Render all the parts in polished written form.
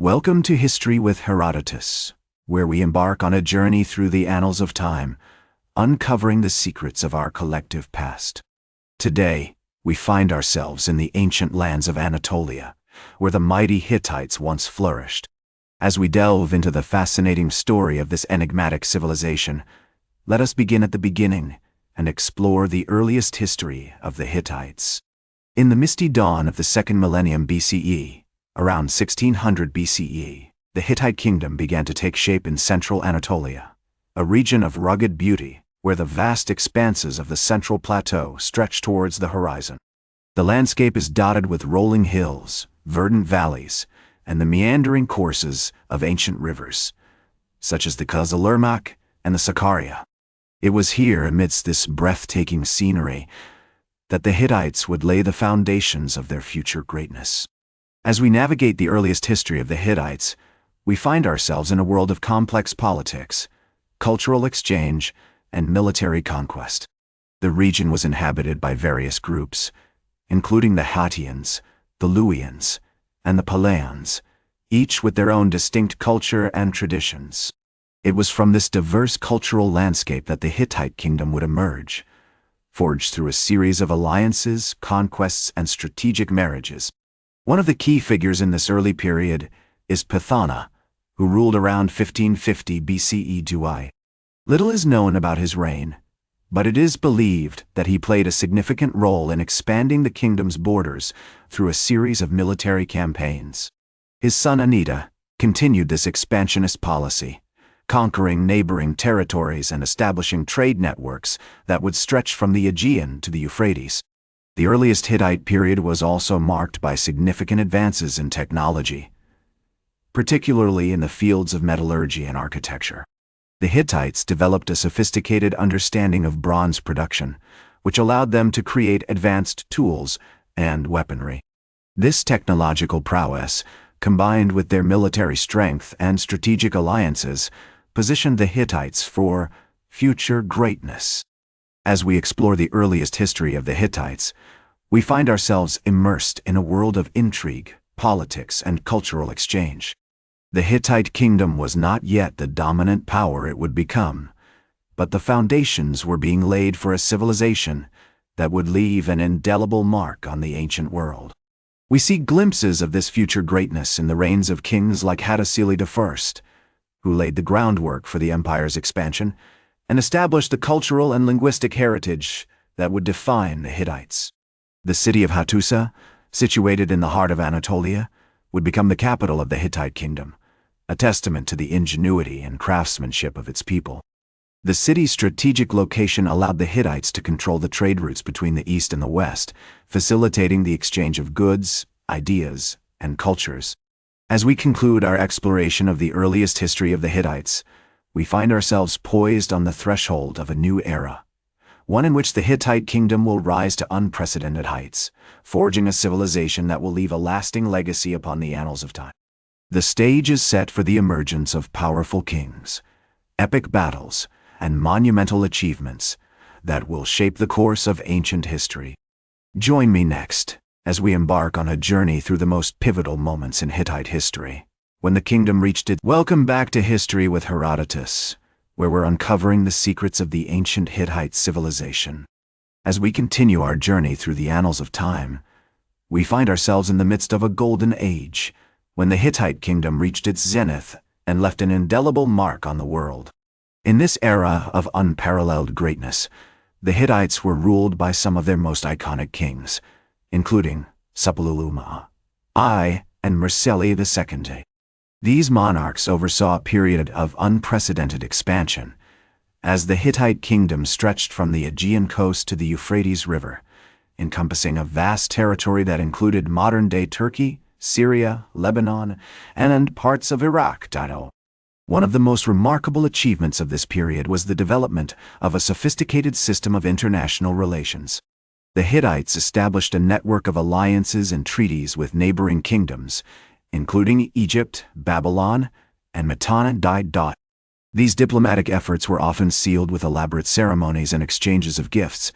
Welcome to History with Herodotus, where we embark on a journey through the annals of time, uncovering the secrets of our collective past. Today, we find ourselves in the ancient lands of Anatolia, where the mighty Hittites once flourished. As we delve into the fascinating story of this enigmatic civilization, let us begin at the beginning and explore the earliest history of the Hittites. In the misty dawn of the second millennium BCE, around 1600 BCE, the Hittite kingdom began to take shape in central Anatolia, a region of rugged beauty where the vast expanses of the central plateau stretch towards the horizon. The landscape is dotted with rolling hills, verdant valleys, and the meandering courses of ancient rivers, such as the Kızılırmak and the Sakarya. It was here, amidst this breathtaking scenery, that the Hittites would lay the foundations of their future greatness. As we navigate the earliest history of the Hittites, we find ourselves in a world of complex politics, cultural exchange, and military conquest. The region was inhabited by various groups, including the Hattians, the Luwians, and the Pelayans, each with their own distinct culture and traditions. It was from this diverse cultural landscape that the Hittite kingdom would emerge, forged through a series of alliances, conquests, and strategic marriages. One of the key figures in this early period is Pithana, who ruled around 1550 BCE to I. Little is known about his reign, but it is believed that he played a significant role in expanding the kingdom's borders through a series of military campaigns. His son Anita continued this expansionist policy, conquering neighboring territories and establishing trade networks that would stretch from the Aegean to the Euphrates. The earliest Hittite period was also marked by significant advances in technology, particularly in the fields of metallurgy and architecture. The Hittites developed a sophisticated understanding of bronze production, which allowed them to create advanced tools and weaponry. This technological prowess, combined with their military strength and strategic alliances, positioned the Hittites for future greatness. As we explore the earliest history of the Hittites, we find ourselves immersed in a world of intrigue, politics, and cultural exchange. The Hittite kingdom was not yet the dominant power it would become, but the foundations were being laid for a civilization that would leave an indelible mark on the ancient world. We see glimpses of this future greatness in the reigns of kings like Hattusili I, who laid the groundwork for the empire's expansion and established the cultural and linguistic heritage that would define the Hittites. The city of Hattusa, situated in the heart of Anatolia, would become the capital of the Hittite kingdom, a testament to the ingenuity and craftsmanship of its people. The city's strategic location allowed the Hittites to control the trade routes between the east and the west, facilitating the exchange of goods, ideas, and cultures. As we conclude our exploration of the earliest history of the Hittites, we find ourselves poised on the threshold of a new era, one in which the Hittite kingdom will rise to unprecedented heights, forging a civilization that will leave a lasting legacy upon the annals of time. The stage is set for the emergence of powerful kings, epic battles, and monumental achievements that will shape the course of ancient history. Join me next as we embark on a journey through the most pivotal moments in Hittite history, when the kingdom reached its... Welcome back to History with Herodotus, where we're uncovering the secrets of the ancient Hittite civilization. As we continue our journey through the annals of time, we find ourselves in the midst of a golden age, when the Hittite kingdom reached its zenith and left an indelible mark on the world. In this era of unparalleled greatness, the Hittites were ruled by some of their most iconic kings, including Suppiluliuma I and Mursili II. These monarchs oversaw a period of unprecedented expansion, as the Hittite kingdom stretched from the Aegean coast to the Euphrates River, encompassing a vast territory that included modern-day Turkey, Syria, Lebanon, and parts of Iraq. One of the most remarkable achievements of this period was the development of a sophisticated system of international relations. The Hittites established a network of alliances and treaties with neighboring kingdoms, including Egypt, Babylon, and Mitanni. These diplomatic efforts were often sealed with elaborate ceremonies and exchanges of gifts,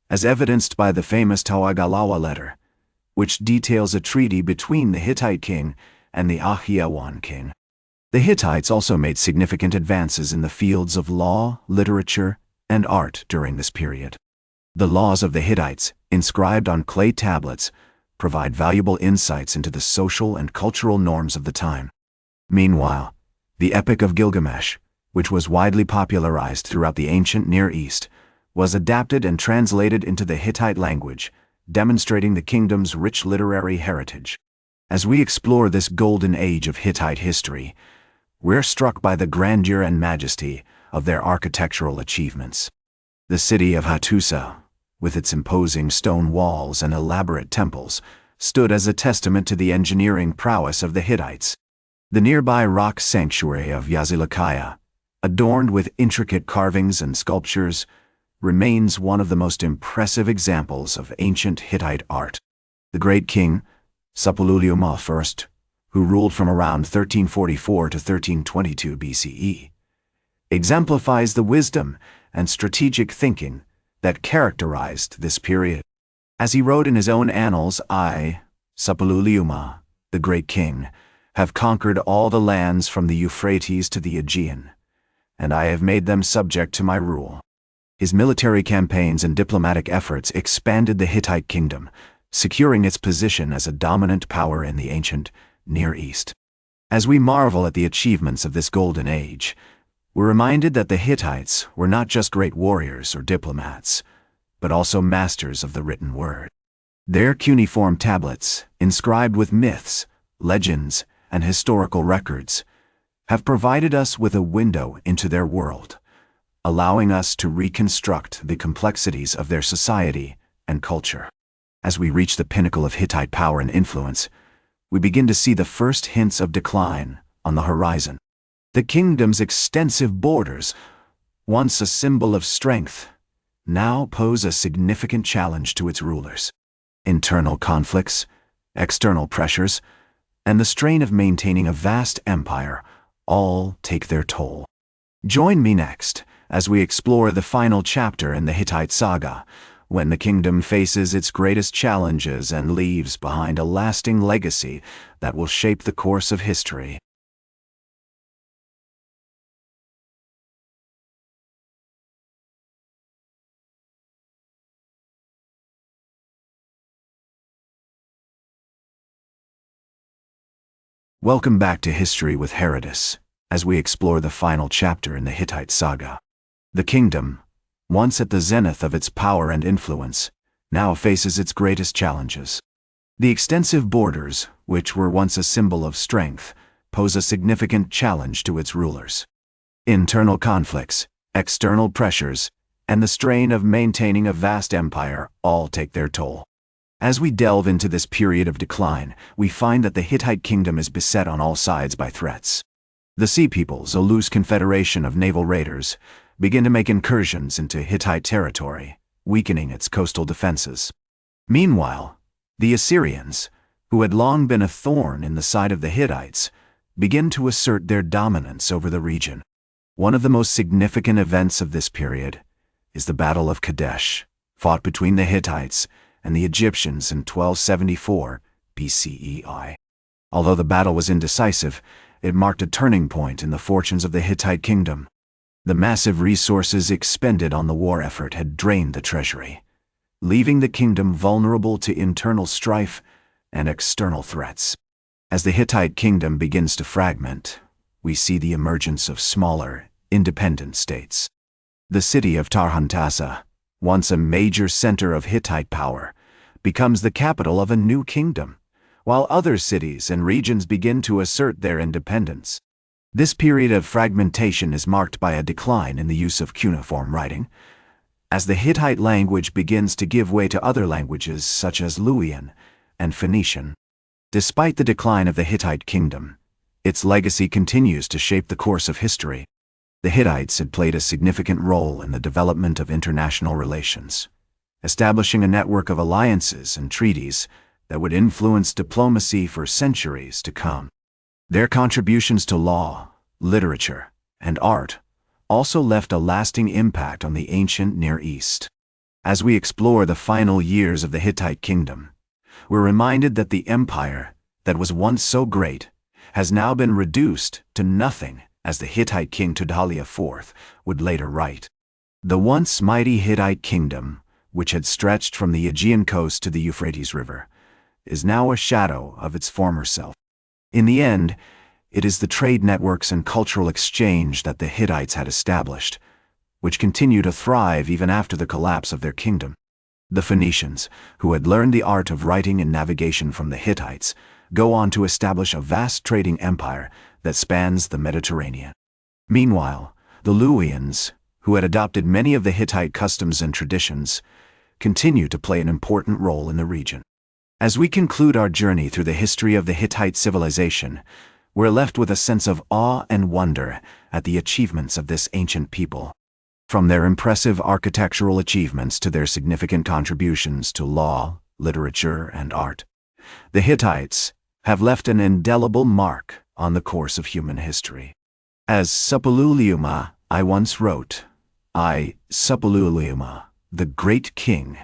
as evidenced by the famous Tawagalawa letter, which details a treaty between the Hittite king and the Ahhiyawan king. The Hittites also made significant advances in the fields of law, literature, and art during this period. The laws of the Hittites, inscribed on clay tablets, provide valuable insights into the social and cultural norms of the time. Meanwhile, the Epic of Gilgamesh, which was widely popularized throughout the ancient Near East, was adapted and translated into the Hittite language, demonstrating the kingdom's rich literary heritage. As we explore this golden age of Hittite history, we're struck by the grandeur and majesty of their architectural achievements. The city of Hattusa, with its imposing stone walls and elaborate temples, stood as a testament to the engineering prowess of the Hittites. The nearby rock sanctuary of Yazilikaya, adorned with intricate carvings and sculptures, remains one of the most impressive examples of ancient Hittite art. The great king, Suppiluliuma I, who ruled from around 1344 to 1322 BCE, exemplifies the wisdom and strategic thinking that characterized this period. As he wrote in his own annals, I, Suppiluliuma, the great king, have conquered all the lands from the Euphrates to the Aegean, and I have made them subject to my rule. His military campaigns and diplomatic efforts expanded the Hittite kingdom, securing its position as a dominant power in the ancient Near East. As we marvel at the achievements of this golden age, we're reminded that the Hittites were not just great warriors or diplomats, but also masters of the written word. Their cuneiform tablets, inscribed with myths, legends, and historical records, have provided us with a window into their world, allowing us to reconstruct the complexities of their society and culture. As we reach the pinnacle of Hittite power and influence, we begin to see the first hints of decline on the horizon. The kingdom's extensive borders, once a symbol of strength, now pose a significant challenge to its rulers. Internal conflicts, external pressures, and the strain of maintaining a vast empire all take their toll. Join me next as we explore the final chapter in the Hittite saga, when the kingdom faces its greatest challenges and leaves behind a lasting legacy that will shape the course of history. Welcome back to History with Herodotus, as we explore the final chapter in the Hittite saga. The kingdom, once at the zenith of its power and influence, now faces its greatest challenges. The extensive borders, which were once a symbol of strength, pose a significant challenge to its rulers. Internal conflicts, external pressures, and the strain of maintaining a vast empire all take their toll. As we delve into this period of decline, we find that the Hittite kingdom is beset on all sides by threats. The Sea Peoples, a loose confederation of naval raiders, begin to make incursions into Hittite territory, weakening its coastal defenses. Meanwhile, the Assyrians, who had long been a thorn in the side of the Hittites, begin to assert their dominance over the region. One of the most significant events of this period is the Battle of Kadesh, fought between the Hittites and the Egyptians in 1274 BCE. Although the battle was indecisive, it marked a turning point in the fortunes of the Hittite kingdom. The massive resources expended on the war effort had drained the treasury, leaving the kingdom vulnerable to internal strife and external threats. As the Hittite kingdom begins to fragment, we see the emergence of smaller, independent states. The city of Tarhantasa, once a major center of Hittite power, becomes the capital of a new kingdom, while other cities and regions begin to assert their independence. This period of fragmentation is marked by a decline in the use of cuneiform writing, as the Hittite language begins to give way to other languages such as Luwian and Phoenician. Despite the decline of the Hittite kingdom, its legacy continues to shape the course of history. The Hittites had played a significant role in the development of international relations, establishing a network of alliances and treaties that would influence diplomacy for centuries to come. Their contributions to law, literature, and art also left a lasting impact on the ancient Near East. As we explore the final years of the Hittite kingdom, we're reminded that the empire that was once so great has now been reduced to nothing, as the Hittite king Tudhaliya IV would later write. The once mighty Hittite kingdom, which had stretched from the Aegean coast to the Euphrates River, is now a shadow of its former self. In the end, it is the trade networks and cultural exchange that the Hittites had established, which continue to thrive even after the collapse of their kingdom. The Phoenicians, who had learned the art of writing and navigation from the Hittites, go on to establish a vast trading empire that spans the Mediterranean. Meanwhile, the Luwians, who had adopted many of the Hittite customs and traditions, continue to play an important role in the region. As we conclude our journey through the history of the Hittite civilization, we're left with a sense of awe and wonder at the achievements of this ancient people. From their impressive architectural achievements to their significant contributions to law, literature, and art, the Hittites have left an indelible mark on the course of human history. As Suppiluliuma I once wrote, I, Suppiluliuma, the great king,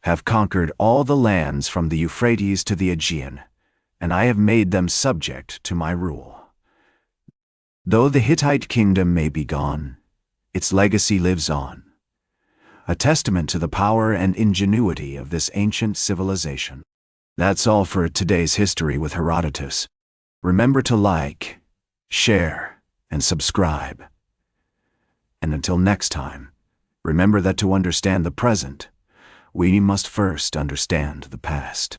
have conquered all the lands from the Euphrates to the Aegean, and I have made them subject to my rule. Though the Hittite kingdom may be gone, its legacy lives on, a testament to the power and ingenuity of this ancient civilization. That's all for today's History with Herodotus. Remember to like, share, and subscribe. And until next time, remember that to understand the present, we must first understand the past.